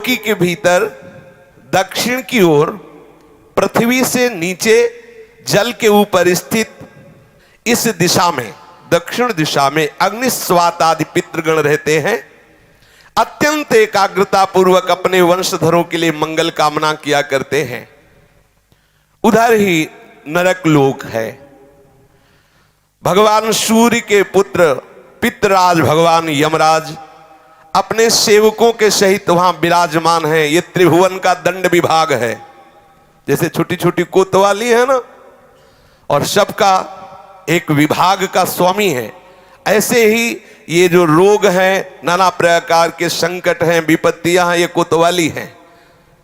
त्रिलोकी के भीतर दक्षिण की ओर पृथ्वी से नीचे जल के ऊपर स्थित इस दिशा में, दक्षिण दिशा में अग्निस्वात आदि पितृगण रहते हैं। अत्यंत एकाग्रता पूर्वक अपने वंशधरों के लिए मंगल कामना किया करते हैं। उधर ही नरक लोक है। भगवान सूर्य के पुत्र पितृराज भगवान यमराज अपने सेवकों के सहित वहां विराजमान है। ये त्रिभुवन का दंड विभाग है। जैसे छोटी छोटी कोतवाली है ना, और सबका एक विभाग का स्वामी है, ऐसे ही ये जो रोग हैं, नाना प्रकार के संकट हैं, विपत्तियां हैं, ये कोतवाली हैं।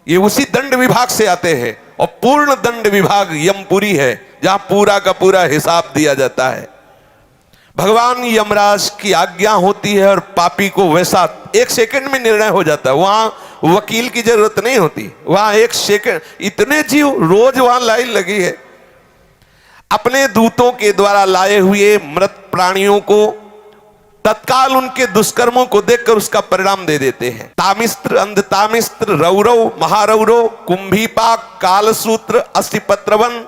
ये उसी दंड विभाग से आते हैं। और पूर्ण दंड विभाग यमपुरी है, जहां पूरा का पूरा हिसाब दिया जाता है। भगवान यमराज की आज्ञा होती है और पापी को वैसा 1 सेकंड में निर्णय हो जाता है। वहां वकील की जरूरत नहीं होती। वहां 1 सेकंड, इतने जीव रोज वहां लाइन लगी है। अपने दूतों के द्वारा लाए हुए मृत प्राणियों को तत्काल उनके दुष्कर्मों को देखकर उसका परिणाम दे देते हैं। तामिस्त्र, अंधतामिस्त्र, रौरव, महारौरव, कुंभीपाक, कालसूत्र, अस्थिपत्रवन,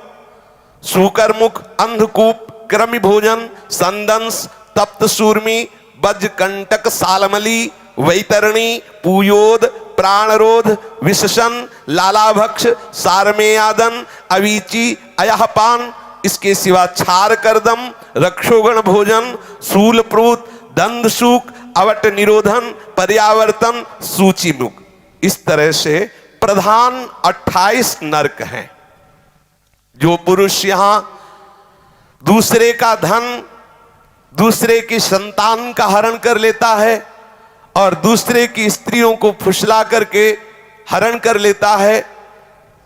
सूकरमुख, अंधकूप, क्रमि भोजन, संदंस, तप्त सूर्मी, बज्रकंटक, सालमली, वैतरणी, पूयोद, प्राणरोध, विशसन, लालाभक्ष, सारमेयादन, अवीची, अयहपान, इसके सिवा क्षार करदम, रक्षोगण भोजन, शूलप्रूत, दंदसूक, अवट निरोधन, पर्यावर्तन, सूचिमुख। इस तरह से प्रधान 28 नरक हैं। जो पुरुष यहां दूसरे का धन, दूसरे की संतान का हरण कर लेता है और दूसरे की स्त्रियों को फुसला करके हरण कर लेता है,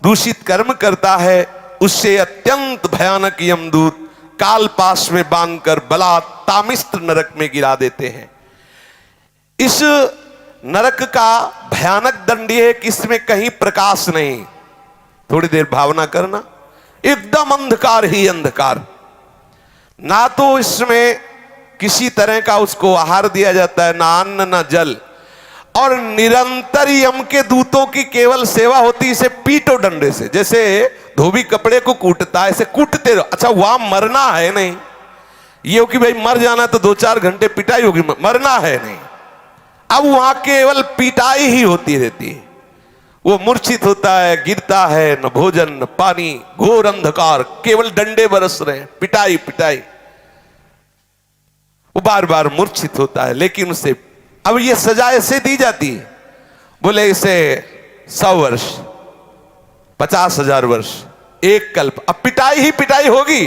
दूषित कर्म करता है, उससे अत्यंत भयानक यमदूत काल पाश में बांधकर बलात् तामिस्त्र नरक में गिरा देते हैं। इस नरक का भयानक दंड है कि इसमें कहीं प्रकाश नहीं। थोड़ी देर भावना करना, एकदम अंधकार ही अंधकार। ना तो इसमें किसी तरह का उसको आहार दिया जाता है, ना अन्न ना जल, और निरंतर यम के दूतों की केवल सेवा होती है। इसे पीटो डंडे से, जैसे धोबी कपड़े को कूटता है, ऐसे कूटते रहो। अच्छा, वहां मरना है नहीं, ये हो कि भाई मर जाना तो 2-4 घंटे पिटाई होगी, मरना है नहीं। अब वहां केवल पिटाई ही होती रहती है। वो मूर्छित होता है, गिरता है, न भोजन न पानी, घोर अंधकार, केवल डंडे बरस रहे हैं, पिटाई पिटाई। वो बार बार मूर्छित होता है, लेकिन उसे अब ये सजा ऐसे दी जाती है, बोले इसे 100 वर्ष, 50,000 वर्ष, 1 कल्प, अब पिटाई ही पिटाई होगी।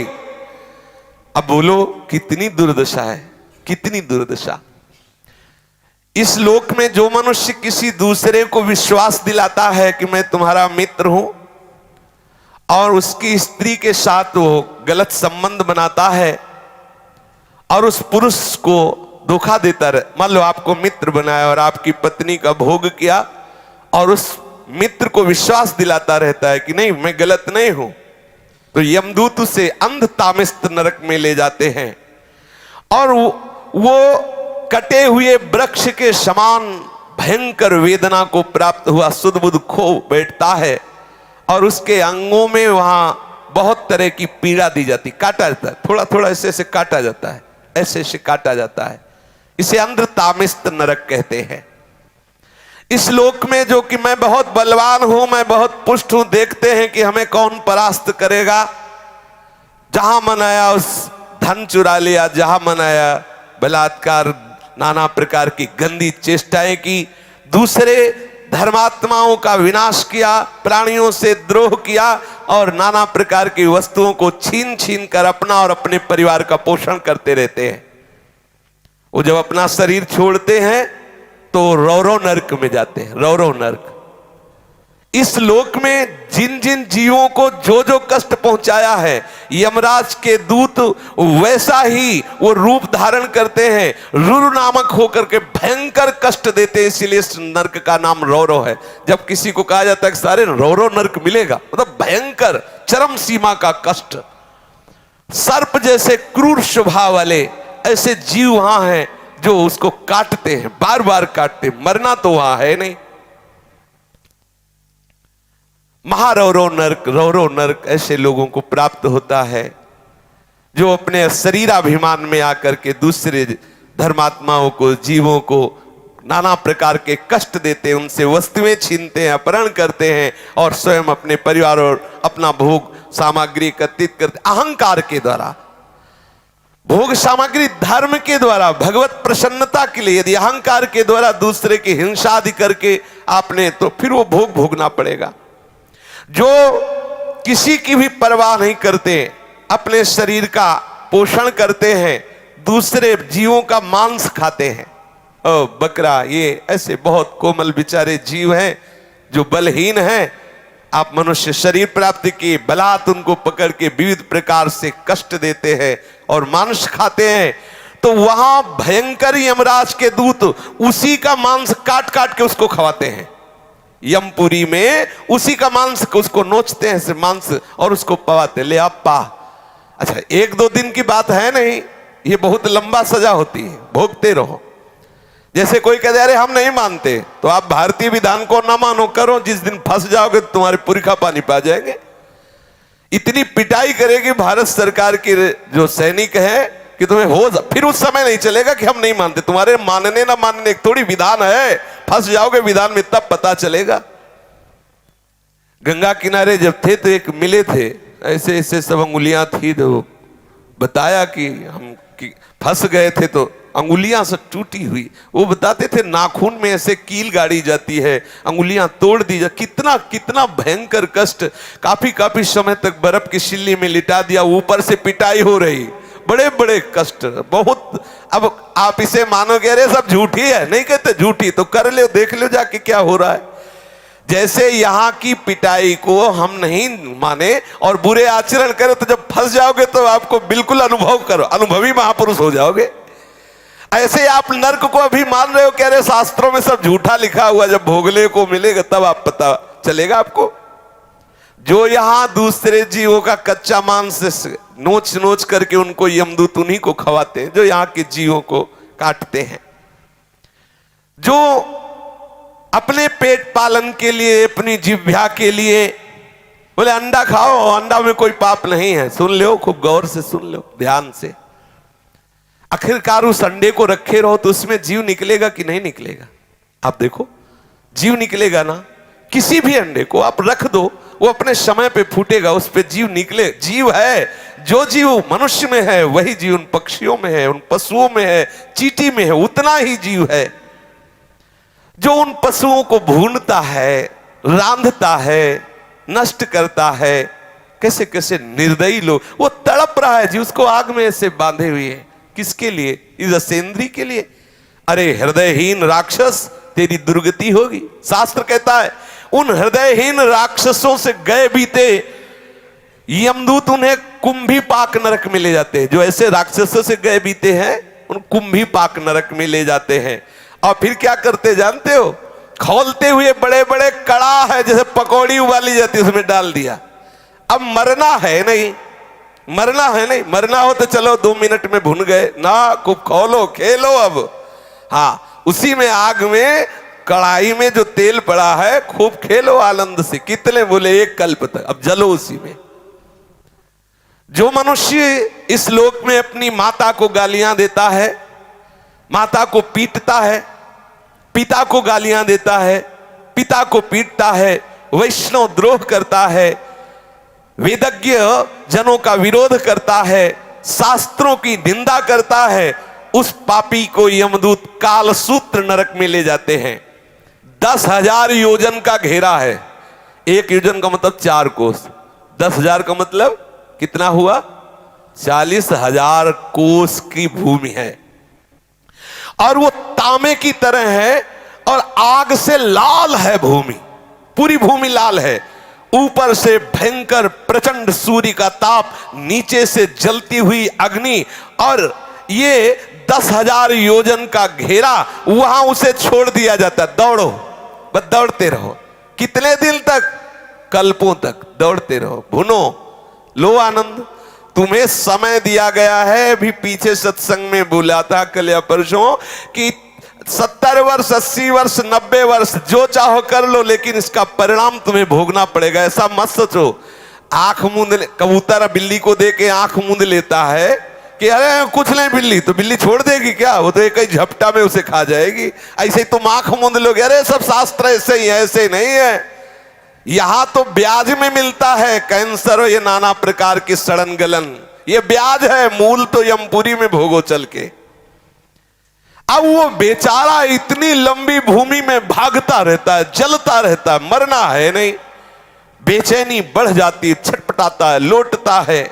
अब बोलो कितनी दुर्दशा है, कितनी दुर्दशा। इस लोक में जो मनुष्य किसी दूसरे को विश्वास दिलाता है कि मैं तुम्हारा मित्र हूं, और उसकी स्त्री के साथ वो गलत संबंध बनाता है और उस पुरुष को धोखा देता रहे। मान लो आपको मित्र बनाया और आपकी पत्नी का भोग किया, और उस मित्र को विश्वास दिलाता रहता है कि नहीं मैं गलत नहीं हूं, तो यमदूत उसे अंध तामिस्त्र नरक में ले जाते हैं। और वो कटे हुए वृक्ष के समान भयंकर वेदना को प्राप्त हुआ सुध बुध खो बैठता है, और उसके अंगों में वहां बहुत तरह की पीड़ा दी जाती, काटा जाता है, थोड़ा थोड़ा ऐसे ऐसे काटा जाता है, ऐसे ऐसे काटा जाता है। इसे अंध तामिस्त्र नरक कहते हैं। इस लोक में जो कि मैं बहुत बलवान हूं, मैं बहुत पुष्ट हूं, देखते हैं कि हमें कौन परास्त करेगा। जहां मन आया उस धन चुरा लिया, जहां मन आया बलात्कार, नाना प्रकार की गंदी चेष्टाएं की, दूसरे धर्मात्माओं का विनाश किया, प्राणियों से द्रोह किया, और नाना प्रकार की वस्तुओं को छीन छीन कर अपना और अपने परिवार का पोषण करते रहते हैं। वो जब अपना शरीर छोड़ते हैं तो रौरव नरक में जाते हैं, रौरव नरक। इस लोक में जिन जिन जीवों को जो जो कष्ट पहुंचाया है, यमराज के दूत वैसा ही वो रूप धारण करते हैं, रुरु नामक होकर के भयंकर कष्ट देते हैं। इसीलिए इस नरक का नाम रौरव है। जब किसी को कहा जाता है कि सारे रौरव नरक मिलेगा, मतलब भयंकर चरम सीमा का कष्ट। सर्प जैसे क्रूर स्वभाव वाले ऐसे जीव वहां हैं जो उसको काटते हैं, बार बार काटते हैं। मरना तो वहां है नहीं। महारौरव नरक, रौरव नरक ऐसे लोगों को प्राप्त होता है जो अपने शरीराभिमान में आकर के दूसरे धर्मात्माओं को, जीवों को नाना प्रकार के कष्ट देते हैं, उनसे वस्तुएं छीनते हैं, अपहरण करते हैं और स्वयं अपने परिवार और अपना भोग सामग्री एकत्रित करते, अहंकार के द्वारा भोग सामग्री, धर्म के द्वारा, भगवत प्रसन्नता के लिए। यदि अहंकार के द्वारा दूसरे की हिंसा आदि करके आपने, तो फिर वो भोग भोगना पड़ेगा। जो किसी की भी परवाह नहीं करते, अपने शरीर का पोषण करते हैं, दूसरे जीवों का मांस खाते हैं, ओ बकरा, ये ऐसे बहुत कोमल बेचारे जीव हैं जो बलहीन हैं। आप मनुष्य शरीर प्राप्ति की बलात् उनको पकड़ के विविध प्रकार से कष्ट देते हैं और मांस खाते हैं, तो वहां भयंकर यमराज के दूत उसी का मांस काट काट के उसको खवाते हैं। यमपुरी में उसी का मांस उसको नोचते हैं से मांस और उसको पवाते, ले आप पा। अच्छा, एक दो दिन की बात है नहीं, ये बहुत लंबा सजा होती है, भोगते रहो। जैसे कोई कहते अरे हम नहीं मानते, तो आप भारतीय विधान को ना मानो, करो, जिस दिन फंस जाओगे तो तुम्हारे पुरखा पानी पा जाएंगे। इतनी पिटाई करेगी भारत सरकार की जो सैनिक है कि तुम्हें हो फिर उस समय नहीं चलेगा कि हम नहीं मानते। तुम्हारे मानने ना मानने एक थोड़ी विधान है, फंस जाओगे विधान में तब पता चलेगा। गंगा किनारे जब थे तो एक मिले थे, ऐसे ऐसे सब अंगुलियां थी, तो बताया कि हम फंस गए थे तो अंगुलियां से टूटी हुई। वो बताते थे नाखून में ऐसे कील गाड़ी जाती है, अंगुलियां तोड़ दी जा, कितना कितना भयंकर कष्ट। काफी काफी समय तक बर्फ की सिल्ली में लिटा दिया, ऊपर से पिटाई हो रही, बड़े बड़े कष्ट, बहुत। अब आप इसे मानोगे अरे सब झूठी है, नहीं कहते झूठी, तो कर लो, देख लो जाके क्या हो रहा है। जैसे यहाँ की पिटाई को हम नहीं माने और बुरे आचरण करें, तो जब फंस जाओगे तो आपको बिल्कुल अनुभव करो, अनुभवी महापुरुष हो जाओगे। ऐसे आप नर्क को अभी मान रहे हो, कह रहे शास्त्रों में सब झूठा लिखा हुआ, जब भोगले को मिलेगा तब आप पता चलेगा आपको। जो यहां दूसरे जीवों का कच्चा मांस नोच नोच करके उनको यमदूत उन्हीं को खवाते हैं, जो यहाँ के जीवों को काटते हैं। जो अपने पेट पालन के लिए, अपनी जिह्वा के लिए बोले अंडा खाओ, अंडा में कोई पाप नहीं है, सुन लो, खूब गौर से सुन लो, ध्यान से। आखिरकार उस अंडे को रखे रहो तो उसमें जीव निकलेगा कि नहीं निकलेगा? आप देखो, जीव निकलेगा ना। किसी भी अंडे को आप रख दो, वो अपने समय पे फूटेगा, उस पे जीव निकले। जीव है, जो जीव मनुष्य में है वही जीव उन पक्षियों में है, उन पशुओं में है, चींटी में है, उतना ही जीव है। जो उन पशुओं को भूनता है, रांधता है, नष्ट करता है, कैसे कैसे निर्दयी लोग, वो तड़प रहा है जी, उसको आग में ऐसे बांधे हुए है। किसके लिए? इस असेंद्री के लिए। अरे हृदयहीन राक्षस, तेरी दुर्गति होगी। शास्त्र कहता है उन हृदयहीन राक्षसों से गए बीते यमदूत उन्हें कुंभी पाक नरक में ले जाते हैं। जो ऐसे राक्षसों से गए बीते हैं उन कुंभी पाक नरक में ले जाते हैं। और फिर क्या करते जानते हो? खोलते हुए बड़े बड़े कड़ा है, जैसे पकौड़ी उबाली जाती है, उसमें डाल दिया। अब मरना है नहीं, मरना है नहीं, मरना हो तो चलो 2 मिनट में भुन गए ना, खूब खोलो, खेलो। अब हाँ, उसी में आग में, कढ़ाई में जो तेल पड़ा है, खूब खेलो आनंद से। कितने बोले? 1 कल्प तक। अब जलो उसी में। जो मनुष्य इस लोक में अपनी माता को गालियां देता है, माता को पीटता है, पिता को गालियां देता है, पिता को पीटता है, वैष्णव द्रोह करता है, वेदज्ञ जनों का विरोध करता है, शास्त्रों की निंदा करता है, उस पापी को यमदूत कालसूत्र नरक में ले जाते हैं। 10,000 योजन का घेरा है। 1 योजन का मतलब 4 कोस, 10,000 का मतलब कितना हुआ? 40,000 कोस की भूमि है। और वो तांबे की तरह है और आग से लाल है भूमि, पूरी भूमि लाल है। ऊपर से भयंकर प्रचंड सूर्य का ताप, नीचे से जलती हुई अग्नि, और ये 10,000 योजन का घेरा, वहां उसे छोड़ दिया जाता। दौड़ो, बस दौड़ते रहो। कितने दिन तक? कल्पों तक दौड़ते रहो, भुनो, लो आनंद। तुम्हें समय दिया गया है। अभी पीछे सत्संग में बोला था कल या परसों कि 70 70 वर्ष, 80 वर्ष, 90 वर्ष जो चाहो कर लो, लेकिन इसका परिणाम तुम्हें भोगना पड़ेगा। ऐसा मत सोचो। आंख मूंद, कबूतर बिल्ली को दे के आंख मूंद लेता है कि अरे कुछ नहीं बिल्ली, तो बिल्ली छोड़ देगी क्या? वो तो एक ही झपटा में उसे खा जाएगी। ऐसे ही तुम आंख मूंद लोगे, अरे सब शास्त्र ऐसे ही है, ऐसे नहीं है। यहां तो ब्याज में मिलता है कैंसर और ये नाना प्रकार की सड़न गलन, ये ब्याज है। मूल तो यमपुरी में भोगो चल के। अब वो बेचारा इतनी लंबी भूमि में भागता रहता है, जलता रहता है, मरना है नहीं। बेचैनी बढ़ जाती है, छटपटाता है, लोटता है,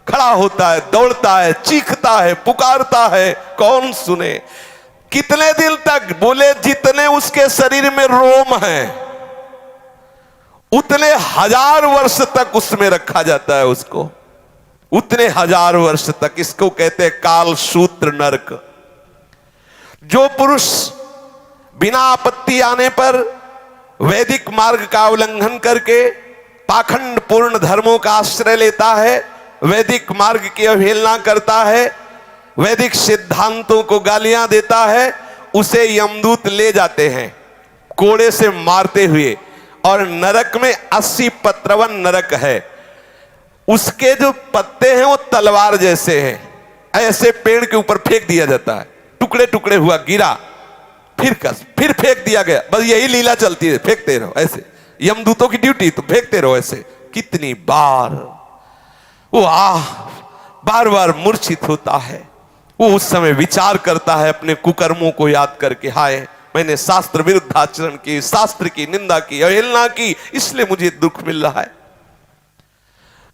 खड़ा होता है, दौड़ता है, चीखता है, पुकारता है, कौन सुने? कितने दिन तक? बोले जितने उसके शरीर में रोम है उतने 1000 वर्ष तक उसमें रखा जाता है उसको, उतने 1000 वर्ष तक। इसको कहते हैं काल सूत्र नरक। जो पुरुष बिना आपत्ति आने पर वैदिक मार्ग का उल्लंघन करके पाखंड पूर्ण धर्मों का आश्रय लेता है, वैदिक मार्ग की अवहेलना करता है, वैदिक सिद्धांतों को गालियां देता है, उसे यमदूत ले जाते हैं कोड़े से मारते हुए। और नरक में 80 पत्रवन नरक है। उसके जो पत्ते हैं वो तलवार जैसे हैं, ऐसे पेड़ के ऊपर फेंक दिया जाता है, टुकड़े टुकड़े हुआ, गिरा, फिर फेंक दिया गया। बस यही लीला चलती है, फेंकते रहो ऐसे। यमदूतों की ड्यूटी तो फेंकते रहो ऐसे। कितनी बार वो बार बार मूर्छित होता है। वो उस समय विचार करता है अपने कुकर्मों को याद करके, हाय मैंने शास्त्र विरुद्ध आचरण की, शास्त्र की निंदा की, अवहेलना की, इसलिए मुझे दुख मिल रहा है।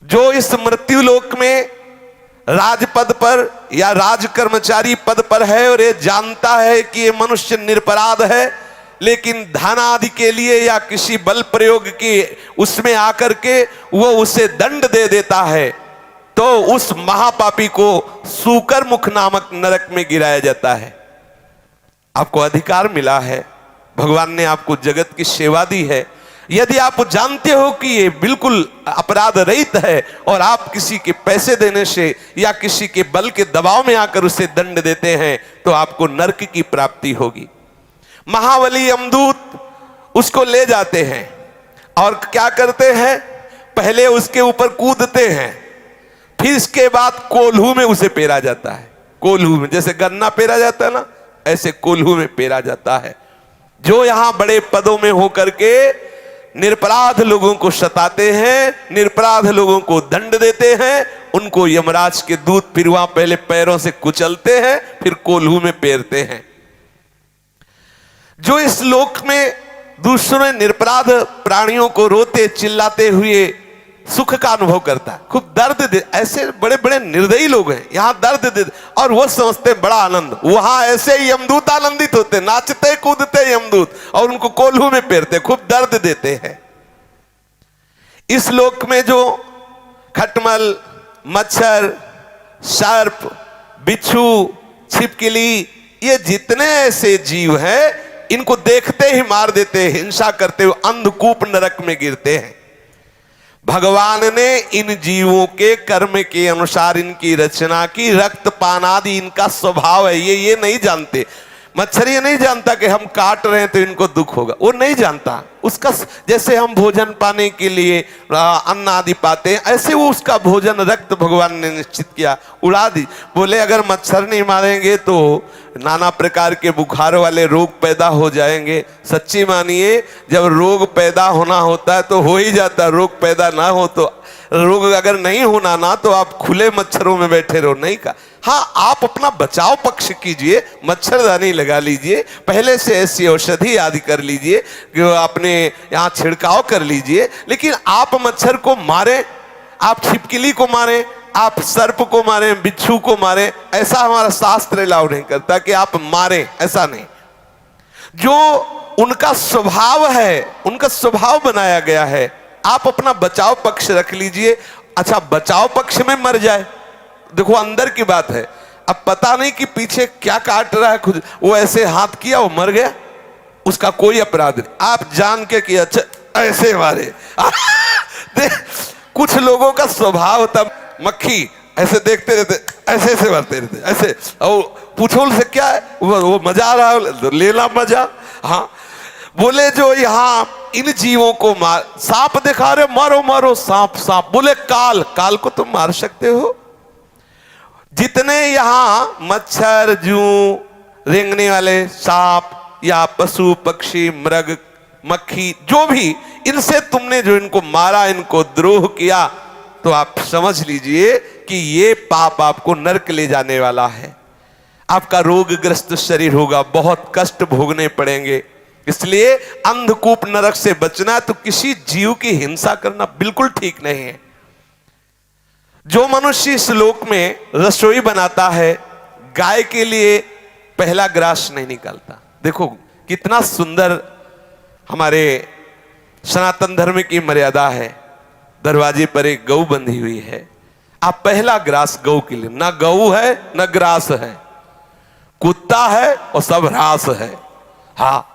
जो इस मृत्यु लोक में राजपद पर या राज कर्मचारी पद पर है और ये जानता है कि ये मनुष्य निरपराध है, लेकिन धन आदि के लिए या किसी बल प्रयोग की उसमें आकर के वो उसे दंड दे देता है, तो उस महापापी को सूकर मुख नामक नरक में गिराया जाता है। आपको अधिकार मिला है, भगवान ने आपको जगत की सेवा दी है। यदि आप जानते हो कि ये बिल्कुल अपराध रहित है और आप किसी के पैसे देने से या किसी के बल के दबाव में आकर उसे दंड देते हैं, तो आपको नरक की प्राप्ति होगी। महाबली यमदूत उसको ले जाते हैं और क्या करते हैं? पहले उसके ऊपर कूदते हैं, फिर इसके बाद कोल्हू में उसे पेरा जाता है। कोल्हू में, जैसे गन्ना पेरा जाता है ना, ऐसे कोल्हू में पेरा जाता है। जो यहां बड़े पदों में होकर के निरपराध लोगों को सताते हैं, निरपराध लोगों को दंड देते हैं, उनको यमराज के दूत फिर वहां पहले पैरों से कुचलते हैं, फिर कोल्हू में पेरते हैं। जो इस लोक में दूसरे निरपराध प्राणियों को रोते चिल्लाते हुए सुख का अनुभव करता है, खूब दर्द दे, ऐसे बड़े बड़े निर्दयी लोग हैं, यहां दर्द दे और वो समझते बड़ा आनंद। वहां ऐसे यमदूत आनंदित होते, नाचते कूदते यमदूत और उनको कोल्हू में पेरते, खूब दर्द देते हैं। इस लोक में जो खटमल, मच्छर, सर्प, बिच्छू, छिपकली, ये जितने ऐसे जीव हैं, इनको देखते ही मार देते, हिंसा करते हुए अंधकूप नरक में गिरते हैं। भगवान ने इन जीवों के कर्म के अनुसार इनकी रचना की। रक्तपान आदि इनका स्वभाव है, ये नहीं जानते। मच्छर ये नहीं जानता कि हम काट रहे हैं तो इनको दुख होगा, वो नहीं जानता। उसका जैसे हम भोजन पाने के लिए अन्न आदि पाते हैं, ऐसे वो उसका भोजन रक्त भगवान ने निश्चित किया, उड़ा दी। बोले अगर मच्छर नहीं मारेंगे तो नाना प्रकार के बुखार वाले रोग पैदा हो जाएंगे। सच्ची मानिए, जब रोग पैदा होना होता है तो हो ही जाता, रोग पैदा ना हो तो रोग अगर नहीं होना ना, तो आप खुले मच्छरों में बैठे रहो, नहीं का। हाँ, आप अपना बचाव पक्ष कीजिए, मच्छरदानी लगा लीजिए, पहले से ऐसी औषधि आदि कर लीजिए, अपने यहाँ छिड़काव कर लीजिए, लेकिन आप मच्छर को मारें, आप छिपकली को मारें, आप सर्प को मारें, बिच्छू को मारें, ऐसा हमारा शास्त्र अलाउ नहीं करता कि आप मारें, ऐसा नहीं। जो उनका स्वभाव है, उनका स्वभाव बनाया गया है, आप अपना बचाव पक्ष रख लीजिए। अच्छा, बचाव पक्ष में मर जाए, देखो अंदर की बात है, अब पता नहीं कि पीछे क्या काट रहा है, खुद वो ऐसे हाथ किया, वो मर गया, उसका कोई अपराध नहीं। आप जान के कि अच्छा ऐसे मारे कुछ लोगों का स्वभाव होता, मक्खी ऐसे देखते रहते, ऐसे ऐसे भरते रहते, ऐसे। और पूछो से क्या है, वो मजा आ रहा है, लेला मजा। हाँ, बोले जो यहाँ इन जीवों को मार, सांप दिखा रहे, मारो मारो सांप सांप। बोले काल, काल को तुम मार सकते हो? जितने यहां मच्छर, जू, रेंगने वाले सांप या पशु पक्षी मृग मक्खी, जो भी, इनसे तुमने जो इनको मारा, इनको द्रोह किया, तो आप समझ लीजिए कि ये पाप आपको नरक ले जाने वाला है। आपका रोगग्रस्त शरीर होगा, बहुत कष्ट भोगने पड़ेंगे। इसलिए अंधकूप नरक से बचना, तो किसी जीव की हिंसा करना बिल्कुल ठीक नहीं है। जो मनुष्य इस लोक में रसोई बनाता है, गाय के लिए पहला ग्रास नहीं निकालता। देखो कितना सुंदर हमारे सनातन धर्म की मर्यादा है। दरवाजे पर एक गऊ बंधी हुई है, आप पहला ग्रास गऊ के लिए, ना गऊ है ना ग्रास है, कुत्ता है और सब ह्रास है। हाँ,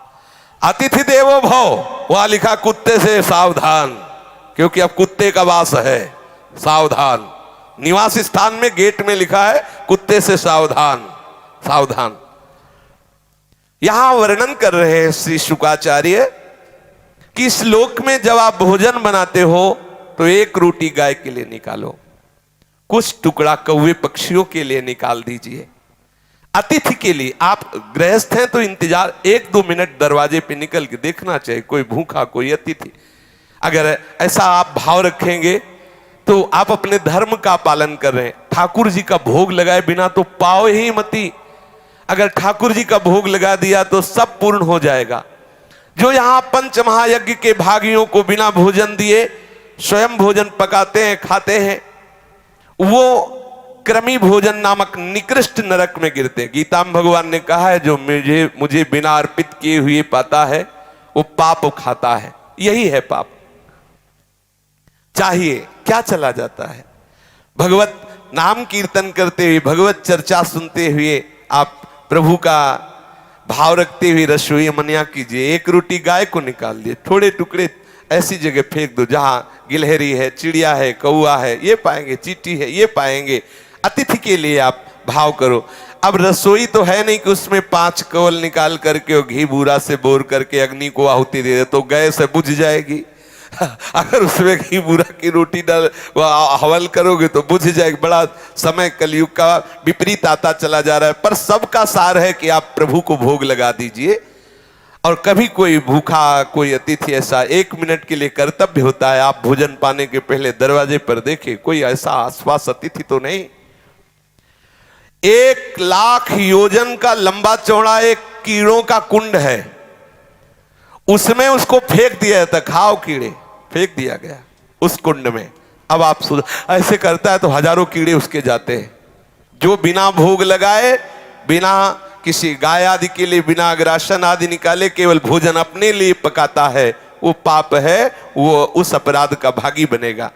अतिथि देवो भव, वहां लिखा कुत्ते से सावधान, क्योंकि अब कुत्ते का वास है, सावधान। निवास स्थान में गेट में लिखा है कुत्ते से सावधान, सावधान। यहां वर्णन कर रहे हैं श्री शुकाचार्य कि इस लोक में जब आप भोजन बनाते हो तो एक रोटी गाय के लिए निकालो, कुछ टुकड़ा कौवे पक्षियों के लिए निकाल दीजिए, अतिथि के लिए। आप गृहस्थ हैं तो इंतजार 1-2 मिनट दरवाजे पे निकल के देखना चाहिए, कोई भूखा कोई अतिथि। अगर ऐसा आप भाव रखेंगे तो आप अपने धर्म का पालन कर रहे हैं। ठाकुर जी का भोग लगाए बिना तो पाओ ही मती, अगर ठाकुर जी का भोग लगा दिया तो सब पूर्ण हो जाएगा। जो यहां पंच महायज्ञ के भागियों को बिना भोजन दिए स्वयं भोजन पकाते हैं, खाते हैं, वो क्रमी भोजन नामक निकृष्ट नरक में गिरते। गीता में भगवान ने कहा है, जो मुझे बिना अर्पित किए हुए पाता है वो पाप खाता है। यही है पाप। चाहिए क्या चला जाता है? भगवत नाम कीर्तन करते हुए, भगवत चर्चा सुनते हुए आप प्रभु का भाव रखते हुए रसोई मनिया कीजिए। एक रोटी गाय को निकाल दिए, थोड़े टुकड़े ऐसी जगह फेंक दो जहां गिलहरी है, चिड़िया है, कौआ है, ये पाएंगे, चींटी है, ये पाएंगे। अतिथि के लिए आप भाव करो। अब रसोई तो है नहीं कि उसमें 5 कवल निकाल करके और घी बूरा से बोर करके अग्नि को आहुति दे दे तो गैस से बुझ जाएगी। अगर उसमें घी बूरा की रोटी डाल हवल करोगे तो बुझ जाएगी। बड़ा समय कलयुग का विपरीत आता चला जा रहा है। पर सबका सार है कि आप प्रभु को भोग लगा दीजिए। और कभी कोई भूखा कोई अतिथि ऐसा 1 मिनट के लिए कर्तव्य होता है, आप भोजन पाने के पहले दरवाजे पर देखें कोई ऐसा आसपास अतिथि तो नहीं। 1,00,000 योजन का लंबा चौड़ा एक कीड़ों का कुंड है, उसमें उसको फेंक दिया जाता। खाओ कीड़े, फेंक दिया गया उस कुंड में। अब आप ऐसे करता है तो हजारों कीड़े उसके जाते हैं। जो बिना भोग लगाए, बिना किसी गाय आदि के लिए, बिना अग्रासन आदि निकाले, केवल भोजन अपने लिए पकाता है, वो पाप है, वो उस अपराध का भागी बनेगा।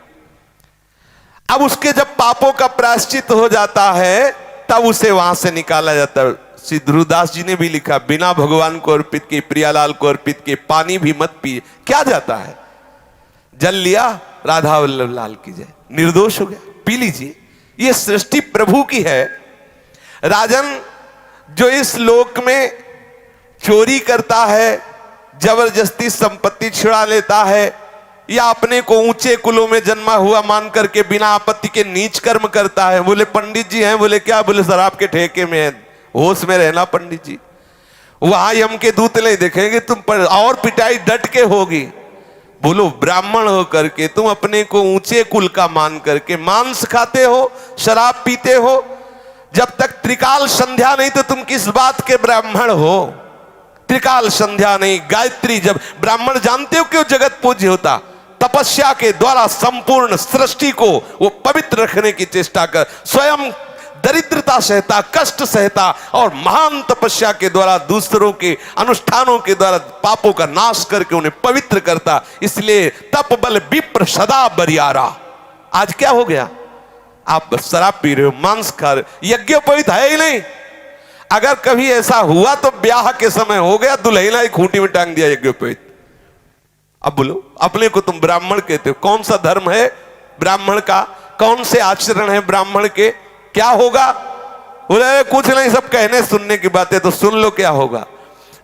अब उसके जब पापों का प्रायश्चित हो जाता है तब उसे वहां से निकाला जाता है। श्री ध्रुवदास जी ने भी लिखा, बिना भगवान को अर्पित किए, प्रियालाल को अर्पित किए पानी भी मत पिए। क्या जाता है? जल लिया, राधा वल्लभ लाल की जय, निर्दोष हो गया, पी लीजिए। ये सृष्टि प्रभु की है। राजन, जो इस लोक में चोरी करता है, जबरदस्ती संपत्ति छुड़ा लेता है, या अपने को ऊंचे कुलों में जन्मा हुआ मान करके बिना आपत्ति के नीच कर्म करता है। बोले पंडित जी हैं, बोले क्या? बोले सर आपके ठेके में है, होश में रहना पंडित जी, वहां यम के दूत नहीं देखेंगे तुम पर, और पिटाई डट के होगी। बोलो ब्राह्मण हो करके तुम अपने को ऊंचे कुल का मान करके मांस खाते हो, शराब पीते हो। जब तक त्रिकाल संध्या नहीं तो तुम किस बात के ब्राह्मण हो? त्रिकाल संध्या नहीं, गायत्री। जब ब्राह्मण जानते हो क्यों जगत पूज्य होता? तपस्या के द्वारा संपूर्ण सृष्टि को वो पवित्र रखने की चेष्टा कर, स्वयं दरिद्रता सहता, कष्ट सहता, और महान तपस्या के द्वारा दूसरों के अनुष्ठानों के द्वारा पापों का नाश करके उन्हें पवित्र करता। इसलिए तप बल विप्र सदा बरियारा। आज क्या हो गया? आप शराब पी रहे हो, मांस खा रहे हो, यज्ञोपवीत है ही नहीं। अगर कभी ऐसा हुआ तो ब्याह के समय हो गया, दुल्हन ही खूंटी में टांग दिया यज्ञोपवीत। अब बोलो, अपने को तुम ब्राह्मण कहते हो, कौन सा धर्म है ब्राह्मण का कौन से आचरण है ब्राह्मण के, क्या होगा? बोले कुछ नहीं, सब कहने सुनने की बातें, तो सुन लो क्या होगा।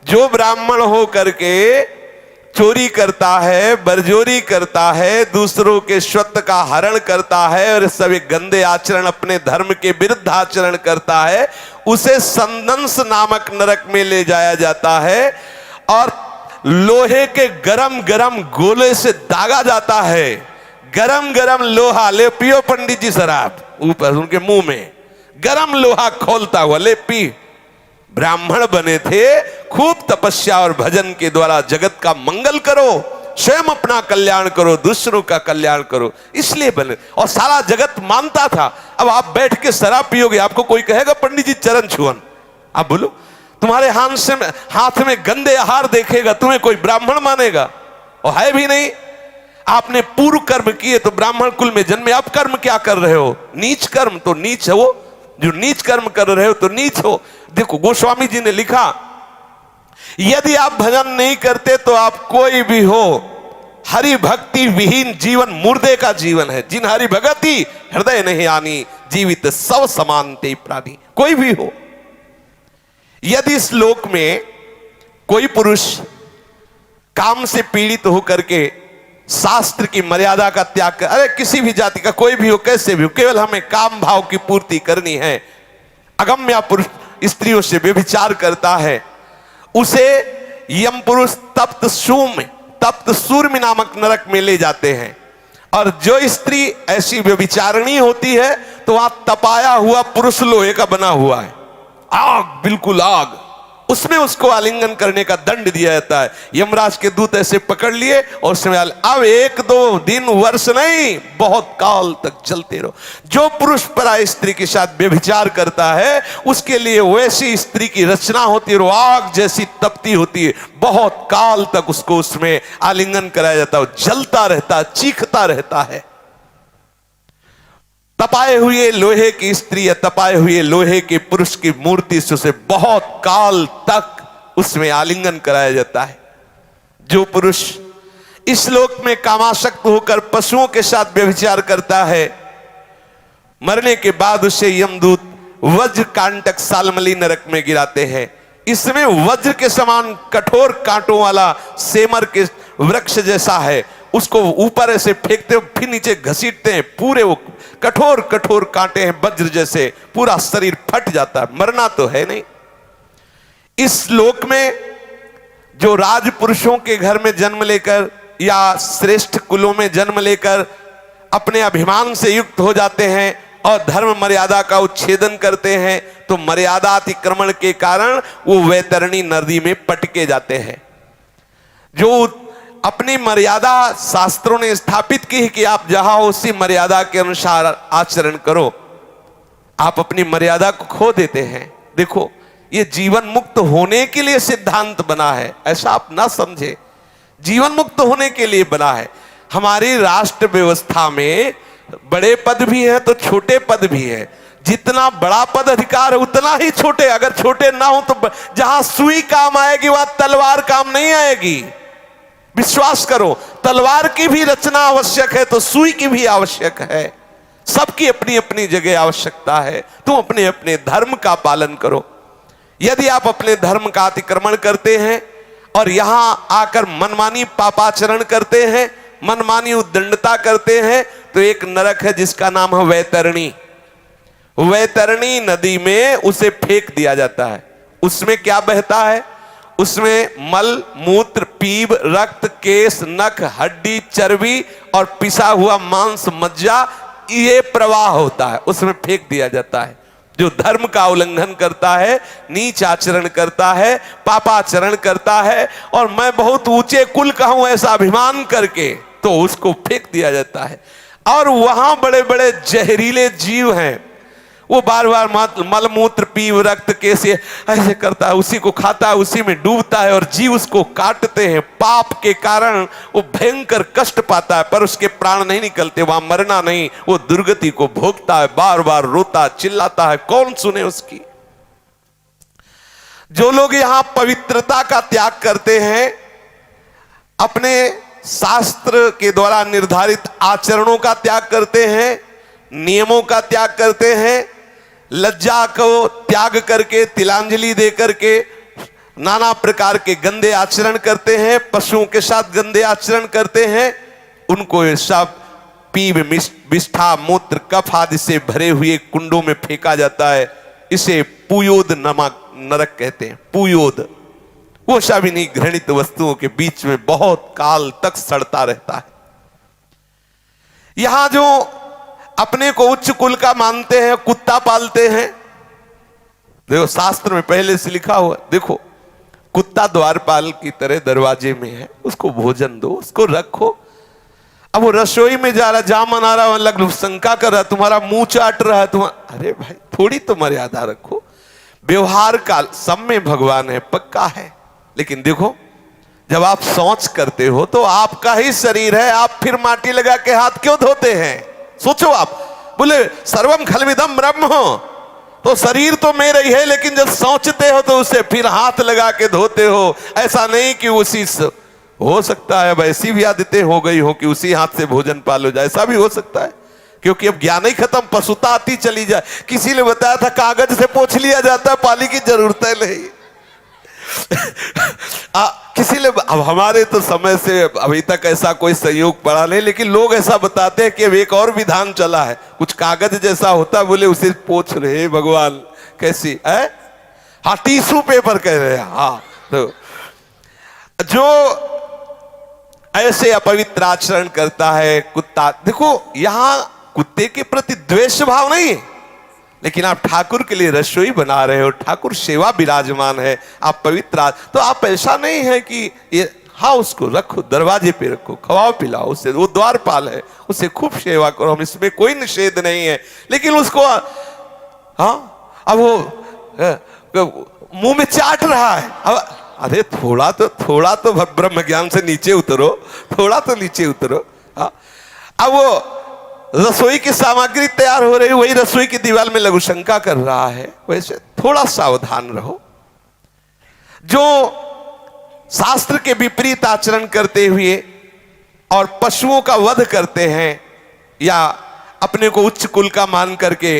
जो ब्राह्मण हो करके चोरी करता है, बरजोरी करता है, दूसरों के स्वत्त का हरण करता है और सभी गंदे आचरण, अपने धर्म के विरुद्ध आचरण करता है, उसे संदंस नामक नरक में ले जाया जाता है और लोहे के गरम गरम गोले से दागा जाता है। गरम गरम लोहा, ले पियो पंडित जी शराब, ऊपर उनके मुंह में गरम लोहा खोलता हुआ, ले पी। ब्राह्मण बने थे, खूब तपस्या और भजन के द्वारा जगत का मंगल करो, स्वयं अपना कल्याण करो, दूसरों का कल्याण करो, इसलिए बने। और सारा जगत मानता था। अब आप बैठ के शराब पियोगे, आपको कोई कहेगा पंडित जी चरण छुअन? आप बोलो, तुम्हारे हाथ में गंदे आहार देखेगा, तुम्हें कोई ब्राह्मण मानेगा? और है भी नहीं। आपने पूर्व कर्म किए तो ब्राह्मण कुल में जन्मे, आप कर्म क्या कर रहे हो? नीच कर्म, तो नीच है वो। जो नीच कर्म कर रहे हो तो नीच हो। देखो गोस्वामी जी ने लिखा, यदि आप भजन नहीं करते तो आप कोई भी हो, हरि भक्ति विहीन जीवन मुर्दे का जीवन है। जिन हरि भगति हृदय नहीं आनी, जीवित सब समानते प्राणी। कोई भी हो, यदि इस लोक में कोई पुरुष काम से पीड़ित होकर के शास्त्र की मर्यादा का त्याग कर, अरे किसी भी जाति का कोई भी हो, कैसे भी हो, केवल हमें काम भाव की पूर्ति करनी है, अगम्य पुरुष स्त्रियों से व्यभिचार करता है, उसे यम पुरुष तप्त सूर्य नामक नरक में ले जाते हैं। और जो स्त्री ऐसी व्यभिचारिणी होती है तो वहां तपाया हुआ पुरुष लोहे का बना हुआ है, आग, बिल्कुल आग, उसमें उसको आलिंगन करने का दंड दिया जाता है। यमराज के दूत ऐसे पकड़ लिए और उसमें अब 1-2 दिन वर्ष नहीं, बहुत काल तक जलते रहो। जो पुरुष पराई स्त्री के साथ व्यभिचार करता है उसके लिए वैसी स्त्री की रचना होती है, वो आग जैसी तपती होती है, बहुत काल तक उसको उसमें आलिंगन कराया जाता है, जलता रहता है, चीखता रहता है। तपाए हुए लोहे की स्त्री या तपाए हुए लोहे के पुरुष की मूर्ति से उसे बहुत काल तक उसमें आलिंगन कराया जाता है। जो पुरुष इस लोक में कामासक्त होकर पशुओं के साथ व्यभिचार करता है, मरने के बाद उसे यमदूत वज्र कांटक सालमली नरक में गिराते हैं। इसमें वज्र के समान कठोर कांटों वाला सेमर के वृक्ष जैसा है, उसको ऊपर ऐसे फेंकते हो, फिर नीचे घसीटते हैं, पूरे वो कठोर कठोर कांटे हैं वज्र जैसे, पूरा शरीर फट जाता है, मरना तो है नहीं। इस लोक में जो राजपुरुषों के घर में जन्म लेकर या श्रेष्ठ कुलों में जन्म लेकर अपने अभिमान से युक्त हो जाते हैं और धर्म मर्यादा का उच्छेदन करते हैं, तो मर्यादा अतिक्रमण के कारण वो वैतरणी नदी में पटके जाते हैं। जो अपनी मर्यादा शास्त्रों ने स्थापित की है कि आप जहां हो उसी मर्यादा के अनुसार आचरण करो, आप अपनी मर्यादा को खो देते हैं। देखो, ये जीवन मुक्त होने के लिए सिद्धांत बना है, ऐसा आप ना समझे, जीवन मुक्त होने के लिए बना है। हमारी राष्ट्र व्यवस्था में बड़े पद भी हैं तो छोटे पद भी हैं। जितना बड़ा पद अधिकार है उतना ही छोटे, अगर छोटे ना हो तो जहां सुई काम आएगी वहां तलवार काम नहीं आएगी। विश्वास करो, तलवार की भी रचना आवश्यक है तो सुई की भी आवश्यक है। सबकी अपनी अपनी जगह आवश्यकता है। तुम अपने अपने धर्म का पालन करो। यदि आप अपने धर्म का अतिक्रमण करते हैं और यहां आकर मनमानी पापाचरण करते हैं, मनमानी उद्दंडता करते हैं, तो एक नरक है जिसका नाम है वैतरणी। वैतरणी नदी में उसे फेंक दिया जाता है। उसमें क्या बहता है? उसमें मल, मूत्र, पीप, रक्त, केश, नख, हड्डी, चर्बी और पिसा हुआ मांस, मज्जा, ये प्रवाह होता है, उसमें फेंक दिया जाता है। जो धर्म का उल्लंघन करता है, नीच आचरण करता है, पापाचरण करता है और मैं बहुत ऊंचे कुल का हूं ऐसा अभिमान करके, तो उसको फेंक दिया जाता है। और वहां बड़े बड़े जहरीले जीव हैं, वो बार बार मलमूत्र, पीव, रक्त, कैसे ऐसे करता है, उसी को खाता है, उसी में डूबता है और जीव उसको काटते हैं। पाप के कारण वो भयंकर कष्ट पाता है पर उसके प्राण नहीं निकलते, वहां मरना नहीं, वो दुर्गति को भोगता है, बार बार रोता चिल्लाता है, कौन सुने उसकी। जो लोग यहां पवित्रता का त्याग करते हैं, अपने शास्त्र के द्वारा निर्धारित आचरणों का त्याग करते हैं, नियमों का त्याग करते हैं, लज्जा को त्याग करके, तिलांजलि दे करके नाना प्रकार के गंदे आचरण करते हैं, पशुओं के साथ गंदे आचरण करते हैं, उनको ये सब पीव विष्ठा मूत्र कफ आदि से भरे हुए कुंडों में फेंका जाता है। इसे पुयोद नरक कहते हैं। पुयोद वो शाबिनी घृणित वस्तुओं के बीच में बहुत काल तक सड़ता रहता है। यहां जो अपने को उच्च कुल का मानते हैं, कुत्ता पालते हैं, देखो शास्त्र में पहले से लिखा हुआ, देखो कुत्ता द्वारपाल की तरह दरवाजे में है, उसको भोजन दो, उसको रखो। अब वो रसोई में जा रहा, जामन आ रहा, लग शंका कर रहा, तुम्हारा मुंह चाट रहा है, अरे भाई थोड़ी तो मर्यादा रखो। व्यवहार का सब में भगवान है, पक्का है। लेकिन देखो जब आप शौच करते हो तो आपका ही शरीर है, आप फिर माटी लगा के हाथ क्यों धोते हैं? सोचो आप, बोले सर्वम खलविदम ब्रह्म हो, तो शरीर तो मेरा ही है, लेकिन जब सोचते हो तो उसे फिर हाथ लगा के धोते हो। ऐसा नहीं कि उसी से हो सकता है वैसी भी आदतें हो गई हो कि उसी हाथ से भोजन पालो जाए, ऐसा भी हो सकता है, क्योंकि अब ज्ञान ही खत्म, पशुता आती चली जाए। किसी ने बताया था कागज से पोंछ लिया जाता है, पानी की जरूरत है नहीं। किसी ने, अब हमारे तो समय से अभी तक ऐसा कोई संयोग पड़ा नहीं, लेकिन लोग ऐसा बताते हैं कि अब एक और विधान चला है, कुछ कागज जैसा होता, बोले उसे पोंछ रहे। भगवान कैसी है? हाँ टिश्यू पेपर कह रहे हैं। हाँ तो जो ऐसे अपवित्र आचरण करता है कुत्ता, देखो यहां कुत्ते के प्रति द्वेष भाव नहीं है, लेकिन आप ठाकुर के लिए रसोई बना रहे हो, ठाकुर सेवा विराजमान है, आप पवित्र, तो आप ऐसा नहीं है कि ये, हाँ उसको रखो, दरवाजे पे रखो, खवाओ पिलाओ उसे, वो द्वारपाल है, उसे खूब सेवा करो, हम इसमें कोई निषेध नहीं है। लेकिन उसको हाँ अब वो मुंह में चाट रहा है, अब अरे थोड़ा तो ब्रह्म ज्ञान से नीचे उतरो, थोड़ा तो नीचे उतरो। हाँ अब वो रसोई की सामग्री तैयार हो रही, वही रसोई की दीवार में लघु शंका कर रहा है, वैसे थोड़ा सावधान रहो। जो शास्त्र के विपरीत आचरण करते हुए और पशुओं का वध करते हैं या अपने को उच्च कुल का मान करके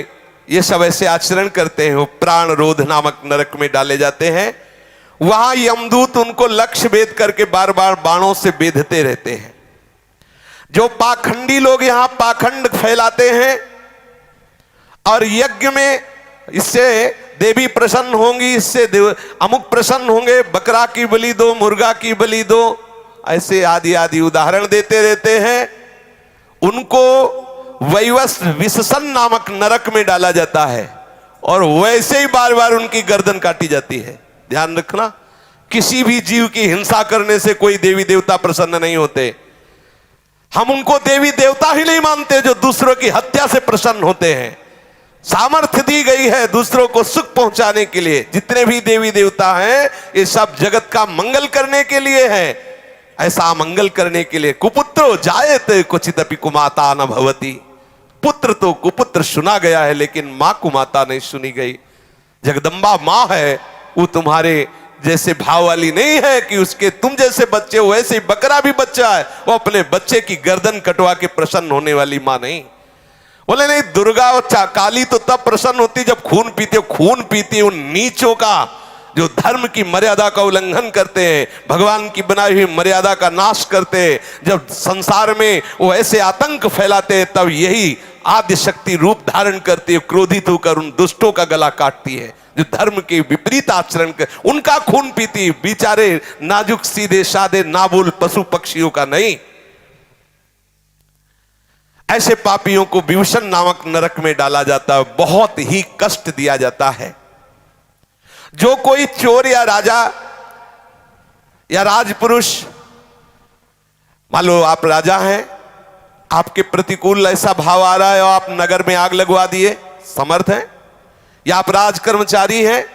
ये सब ऐसे आचरण करते हैं, वो प्राण रोध नामक नरक में डाले जाते हैं। वहां यमदूत उनको लक्ष्य भेद करके बार बार बाणों से बेधते रहते हैं। जो पाखंडी लोग यहां पाखंड फैलाते हैं और यज्ञ में इससे देवी प्रसन्न होंगी, इससे अमुक प्रसन्न होंगे, बकरा की बलि दो, मुर्गा की बलि दो, ऐसे आदि आदि उदाहरण देते रहते हैं। उनको वैवस विशसन नामक नरक में डाला जाता है और वैसे ही बार बार उनकी गर्दन काटी जाती है। ध्यान रखना, किसी भी जीव की हिंसा करने से कोई देवी देवता प्रसन्न नहीं होते। हम उनको देवी देवता ही नहीं मानते जो दूसरों की हत्या से प्रसन्न होते हैं। सामर्थ्य दी गई है दूसरों को सुख पहुंचाने के लिए। जितने भी देवी देवता हैं ये सब जगत का मंगल करने के लिए है, ऐसा मंगल करने के लिए। कुपुत्रो जायते क्वचिदपि कुमाता न भवति। पुत्र तो कुपुत्र सुना गया है, लेकिन मां कुमाता नहीं सुनी गई। जगदम्बा मां है, वो तुम्हारे जैसे भाव वाली नहीं है कि उसके तुम जैसे बच्चे हो, वैसे ही बकरा भी बच्चा है, वो अपने बच्चे की गर्दन कटवा के प्रसन्न होने वाली मां नहीं। बोले नहीं, दुर्गा और काली तो तब प्रसन्न होती जब खून पीते हो। खून पीती है उन नीचों का जो धर्म की मर्यादा का उल्लंघन करते हैं, भगवान की बनाई हुई मर्यादा का नाश करते हैं। जब संसार में वो ऐसे आतंक फैलाते हैं, तब यही आद्य शक्ति रूप धारण करती है, क्रोधित होकर उन दुष्टों का गला काटती है जो धर्म के विपरीत आचरण कर, उनका खून पीती। बेचारे नाजुक सीधे साधे नाबुल पशु पक्षियों का नहीं। ऐसे पापियों को विभूषण नामक नरक में डाला जाता है, बहुत ही कष्ट दिया जाता है। जो कोई चोर या राजा या राजपुरुष, मान लो आप राजा हैं, आपके प्रतिकूल ऐसा भाव आ रहा है और आप नगर में आग लगवा दिए, समर्थ हैं, या आप राज कर्मचारी हैं,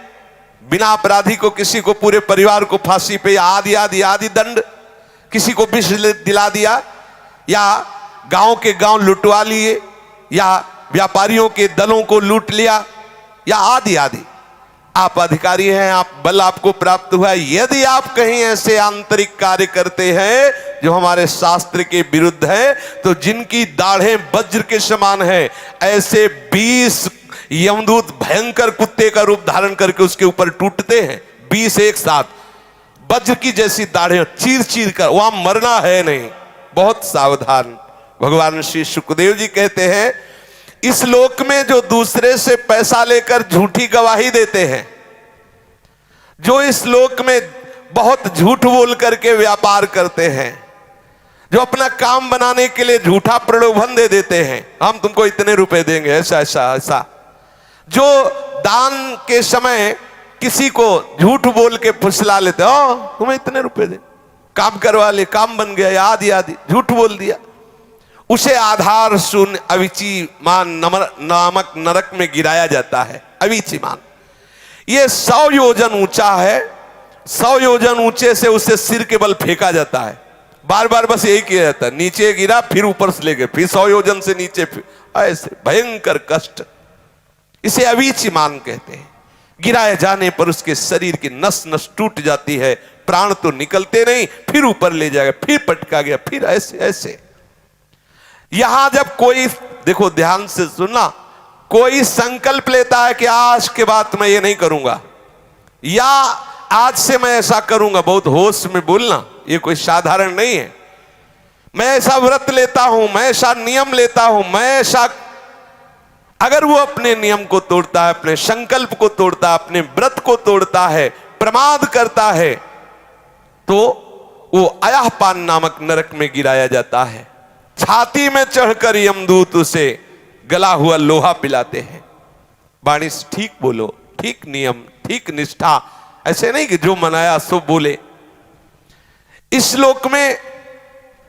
बिना अपराधी को किसी को पूरे परिवार को फांसी पे आदि आदि आदि दंड, किसी को विष दिला दिया, या गांव के गांव लुटवा लिए, या व्यापारियों के दलों को लूट लिया, या आदि आदि। आप अधिकारी हैं, आप बल आपको प्राप्त हुआ है। यदि आप कहीं ऐसे आंतरिक कार्य करते हैं जो हमारे शास्त्र के विरुद्ध है, तो जिनकी दाढ़ें वज्र के समान है, ऐसे 20 यमदूत भयंकर कुत्ते का रूप धारण करके उसके ऊपर टूटते हैं। 20 एक साथ, वज्र की जैसी दाढ़ें चीर चीर कर, वहां मरना है नहीं, बहुत सावधान। भगवान श्री सुखदेव जी कहते हैं, इस लोक में जो दूसरे से पैसा लेकर झूठी गवाही देते हैं, जो इस लोक में बहुत झूठ बोल करके व्यापार करते हैं, जो अपना काम बनाने के लिए झूठा प्रलोभन दे देते हैं, हम तुमको इतने रुपए देंगे, ऐसा ऐसा ऐसा, जो दान के समय किसी को झूठ बोल के फुसला लेते, ओ तुम्हें इतने रुपए दे, काम करवा ले, काम बन गया, आदि आदि झूठ बोल दिया, उसे आधार शून्य अविचीमान नामक नरक में गिराया जाता है। अविचीमान ये 100 योजन ऊंचा है, 100 योजन ऊंचे से उसे सिर के बल फेंका जाता है। बार बार बस यही किया जाता है, नीचे गिरा फिर ऊपर से ले गए, फिर 100 योजन से नीचे, फिर ऐसे भयंकर कष्ट, इसे अविचीमान कहते हैं। गिराए जाने पर उसके शरीर की नस नस टूट जाती है, प्राण तो निकलते नहीं, फिर ऊपर ले जाएगा, फिर पटका गया, फिर ऐसे ऐसे। यहां जब कोई, देखो ध्यान से सुनना, कोई संकल्प लेता है कि आज के बाद मैं ये नहीं करूंगा, या आज से मैं ऐसा करूंगा, बहुत होश में बोलना, ये कोई साधारण नहीं है। मैं ऐसा व्रत लेता हूं, मैं ऐसा नियम लेता हूं, मैं ऐसा, अगर वो अपने नियम को तोड़ता है, अपने संकल्प को तोड़ता है, अपने व्रत को तोड़ता है, प्रमाद करता है, तो वो अयहपान नामक नरक में गिराया जाता है। छाती में चढ़कर यमदूत उसे गला हुआ लोहा पिलाते हैं। वाणी से ठीक बोलो, ठीक नियम, ठीक निष्ठा, ऐसे नहीं कि जो मनाया सो बोले। इस लोक में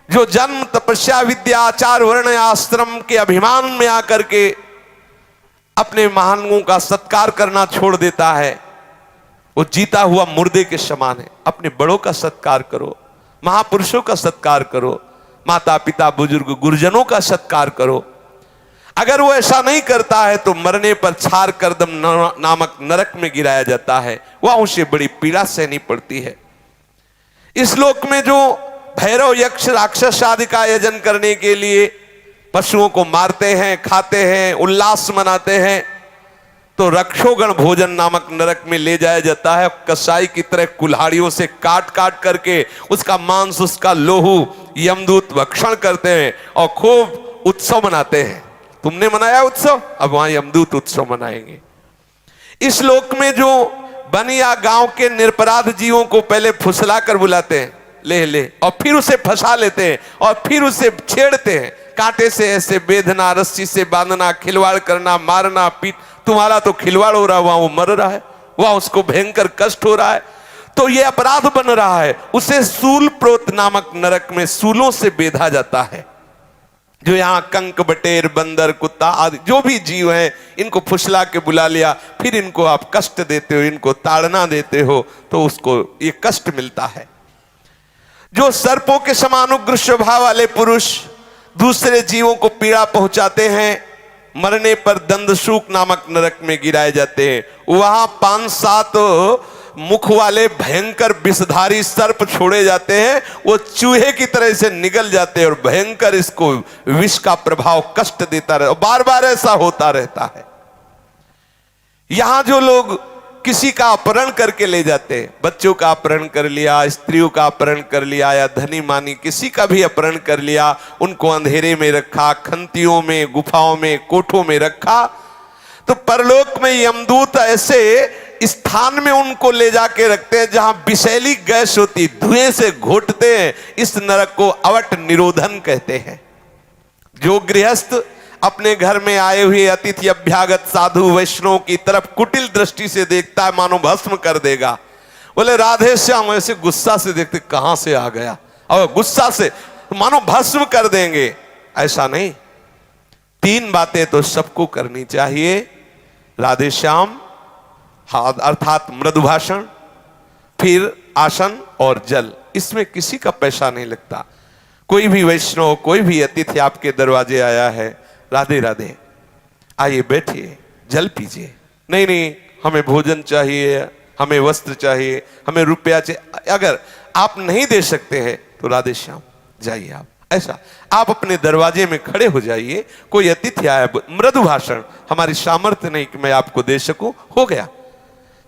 जो जन्म, तपस्या, विद्या, आचार, वर्ण, आश्रम के अभिमान में आकर के अपने महानों का सत्कार करना छोड़ देता है, वो जीता हुआ मुर्दे के समान है। अपने बड़ों का सत्कार करो, महापुरुषों का सत्कार करो, माता पिता बुजुर्ग गुरुजनों का सत्कार करो। अगर वो ऐसा नहीं करता है तो मरने पर छार करदम नामक नरक में गिराया जाता है, वहां उसे बड़ी पीड़ा सहनी पड़ती है। इस लोक में जो भैरव, यक्ष, राक्षस आदि का आयोजन करने के लिए पशुओं को मारते हैं, खाते हैं, उल्लास मनाते हैं, तो रक्षोगण भोजन नामक नरक में ले जाया जाता है। कसाई की तरह कुल्हाड़ियों से काट काट करके उसका मांस, उसका लोहू यमदूत भक्षण करते हैं और खूब उत्सव मनाते हैं। तुमने मनाया उत्सव, अब वहां यमदूत उत्सव मनाएंगे। इस लोक में जो वन या गांव के निरपराध जीवों को पहले फुसला कर बुलाते हैं, ले ले, और फिर उसे फंसा लेते हैं और फिर उसे छेड़ते हैं, कांटे से ऐसे बेधना, रस्सी से बांधना, खिलवाड़ करना, मारना, पीट। तुम्हारा तो खिलवाड़ हो रहा है, वहां वो मर रहा है, वहां उसको भयंकर कष्ट हो रहा है, तो ये अपराध बन रहा है। उसे सूल प्रोत नामक नरक में सूलों से बेधा जाता है। जो यहाँ कंक, बटेर, बंदर, कुत्ता आदि जो भी जीव हैं, इनको फुसला के बुला लिया, फिर इनको आप कष्ट देते हो, इनको ताड़ना देते हो, तो उसको ये कष्ट मिलता है। जो सर्पों के समान उग्र स्वभाव वाले पुरुष दूसरे जीवों को पीड़ा पहुंचाते हैं, मरने पर दंदसूक नामक नरक में गिराए जाते हैं। वहां 5-7 मुख वाले भयंकर विषधारी सर्प छोड़े जाते हैं, वो चूहे की तरह से निगल जाते हैं और भयंकर इसको विष का प्रभाव कष्ट देता रहता है। बार बार ऐसा होता रहता है। यहां जो लोग किसी का अपहरण करके ले जाते हैं, बच्चों का अपहरण कर लिया, स्त्रियों का अपहरण कर लिया, या धनी मानी किसी का भी अपहरण कर लिया, उनको अंधेरे में रखा, खंतियों में, गुफाओं में, कोठों में रखा, तो परलोक में यमदूत ऐसे स्थान में उनको ले जाके रखते हैं जहां विषैली गैस होती, धुएं से घोटते हैं। इस नरक को अवट निरोधन कहते हैं। जो गृहस्थ अपने घर में आए हुए अतिथि, अभ्यागत, साधु, वैष्णव की तरफ कुटिल दृष्टि से देखता है, मानो भस्म कर देगा। बोले राधे श्याम, ऐसे गुस्सा से देखते, कहां से आ गया, और गुस्सा से मानो भस्म कर देंगे। ऐसा नहीं, 3 बातें तो सबको करनी चाहिए। राधे श्याम अर्थात मृदु भाषण, फिर आसन और जल, इसमें किसी का पैसा नहीं लगता। कोई भी वैष्णव, कोई भी अतिथि आपके दरवाजे आया है, राधे राधे, आइए बैठिए, जल पीजिए, नहीं नहीं हमें भोजन चाहिए, हमें वस्त्र चाहिए, हमें रुपया चाहिए। अगर आप नहीं दे सकते हैं तो राधे श्याम जाइए आप। ऐसा आप अपने दरवाजे में खड़े हो जाइए, कोई अतिथि आया, मृदु भाषण, हमारी सामर्थ्य नहीं कि मैं आपको दे सकूं, हो गया।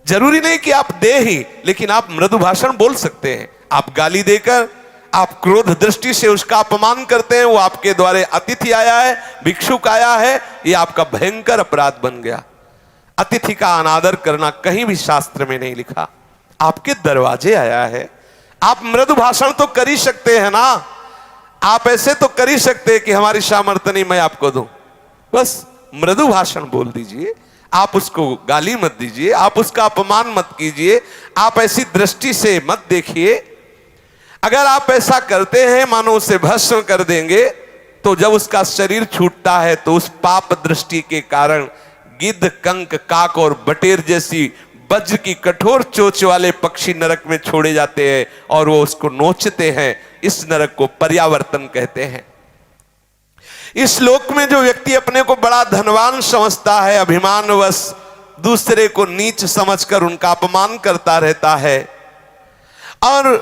जरूरी नहीं कि आप दे ही, लेकिन आप मृदु भाषण बोल सकते हैं। आप गाली देकर, आप क्रोध दृष्टि से उसका अपमान करते हैं, वो आपके द्वारे अतिथि आया है, भिक्षुक आया है, ये आपका भयंकर अपराध बन गया। अतिथि का अनादर करना कहीं भी शास्त्र में नहीं लिखा। आपके दरवाजे आया है, आप मृदु भाषण तो कर ही सकते हैं ना। आप ऐसे तो कर ही सकते हैं कि हमारी सामर्थ्य नहीं, मैं आपको दूं। बस मृदु भाषण बोल दीजिए, आप उसको गाली मत दीजिए, आप उसका अपमान मत कीजिए, आप ऐसी दृष्टि से मत देखिए। अगर आप ऐसा करते हैं मानो उसे भस्म कर देंगे, तो जब उसका शरीर छूटता है तो उस पाप दृष्टि के कारण गिद्ध, कंक, काक और बटेर जैसी वज्र की कठोर चोंच वाले पक्षी नरक में छोड़े जाते हैं और वो उसको नोचते हैं। इस नरक को पर्यावर्तन कहते हैं। इस लोक में जो व्यक्ति अपने को बड़ा धनवान समझता है, अभिमानवश दूसरे को नीच समझकर उनका अपमान करता रहता है और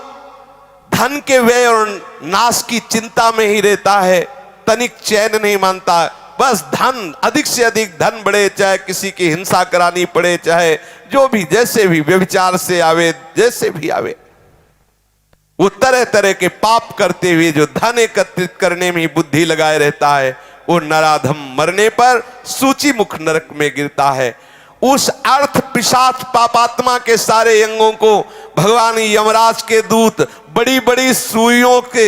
धन के व्यय और नाश की चिंता में ही रहता है, तनिक चैन नहीं मानता। बस धन, अधिक से अधिक धन बढ़े, चाहे किसी की हिंसा करानी पड़े, चाहे जो भी, जैसे भी, व्यभिचार से आवे, जैसे भी आवे, वो तरह तरह के पाप करते हुए जो धन एकत्रित करने में ही बुद्धि लगाए रहता है, वो नराधम मरने पर सूची मुख नरक में गिरता है। उस अर्थ पिशाच पापात्मा के सारे अंगों को भगवान यमराज के दूत बड़ी बड़ी सुइयों के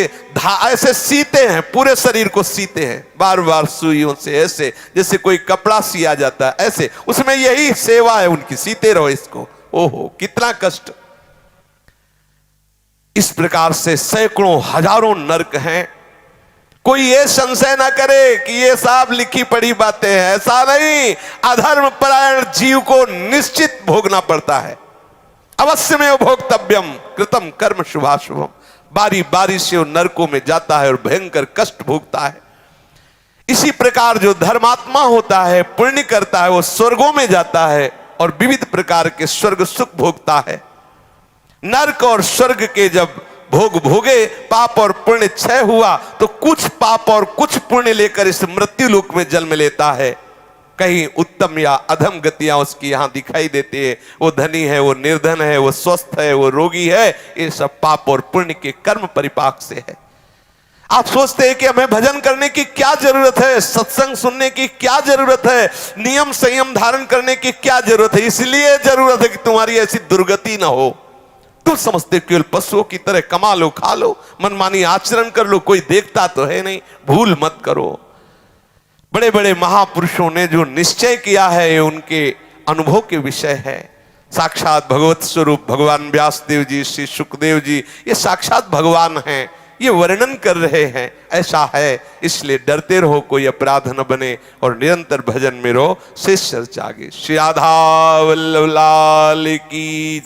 ऐसे सीते हैं, पूरे शरीर को सीते हैं बार बार सुइयों से, ऐसे जैसे कोई कपड़ा सिया जाता है, ऐसे उसमें यही सेवा है उनकी, सीते रहो इसको। ओहो कितना कष्ट। इस प्रकार से सैकड़ों हजारों नरक हैं। कोई ये संशय ना करे कि ये सब लिखी पढ़ी बातें हैं, ऐसा नहीं। अधर्म परायण जीव को निश्चित भोगना पड़ता है। अवश्य में भोक्तव्यम कृतम कर्म शुभाशुभम। बारी बारी से वो नरकों में जाता है और भयंकर कष्ट भोगता है। इसी प्रकार जो धर्मात्मा होता है, पुण्य करता है, वो स्वर्गों में जाता है और विविध प्रकार के स्वर्ग सुख भोगता है। नरक और स्वर्ग के जब भोग भोगे, पाप और पुण्य क्षय हुआ, तो कुछ पाप और कुछ पुण्य लेकर इस मृत्यु लोक में जन्म लेता है। कहीं उत्तम या अधम गतियां उसकी यहां दिखाई देती है। वो धनी है, वो निर्धन है, वो स्वस्थ है, वो रोगी है, ये सब पाप और पुण्य के कर्म परिपाक से है। आप सोचते हैं कि हमें भजन करने की क्या जरूरत है, सत्संग सुनने की क्या जरूरत है, नियम संयम धारण करने की क्या जरूरत है? इसलिए जरूरत है कि तुम्हारी ऐसी दुर्गति ना हो। तुम समझते केवल पशुओं की तरह कमा लो, खा लो, मनमानी आचरण कर लो, कोई देखता तो है नहीं। भूल मत करो। बड़े बड़े महापुरुषों ने जो निश्चय किया है, ये उनके अनुभव के विषय है। साक्षात भगवत स्वरूप भगवान व्यासदेव जी, श्री सुखदेव जी, ये साक्षात भगवान हैं, ये वर्णन कर रहे हैं। ऐसा है, इसलिए डरते रहो, कोई अपराध न बने और निरंतर भजन में रहो। शेष चर्चा आगे। श्री राधा वल्लभ लाल की।